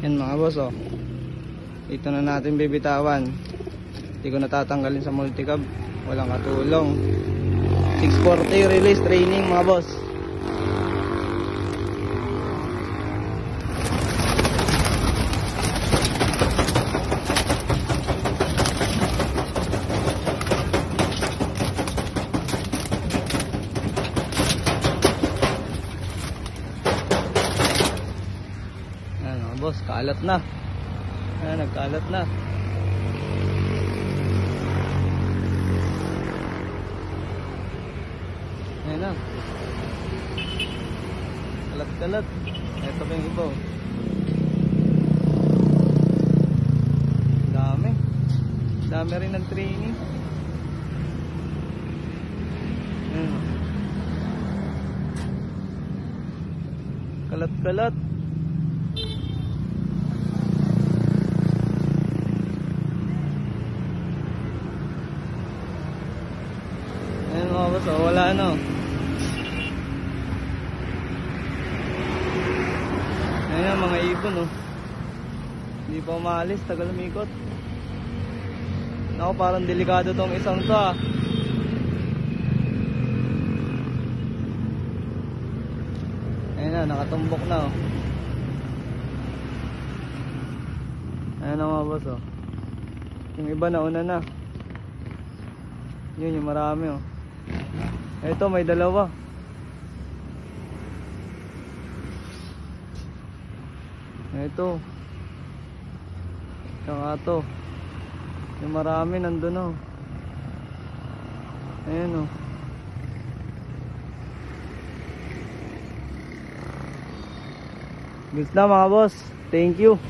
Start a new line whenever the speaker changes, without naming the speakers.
Yan mga boss, oh. Ito na natin bibitawan. Hindi ko natatanggalin sa multicab. Walang katulong. 640 release training mga boss. Ayan mga boss, kalat na. Ayan, nagkalat na. Ayan na. Kalat-kalat. Ito pa yung iba. Dami. Dami rin nag-training. Ayan. Kalat-kalat. Ayan mga boss, oh, wala ano. Ayan mga ibon, oh. Hindi pa umalis, tagal umikot. Ako, parang delikado tong isang to, ah. Ayan na, nakatumbok na, oh. Ayan na mga boss, oh. Yung iba nauna na. Yun, yung marami, oh. Ito, may dalawa. Ito. Saka to. Yung marami nandun, oh. Ayan, oh. Goods na mga boss. Thank you.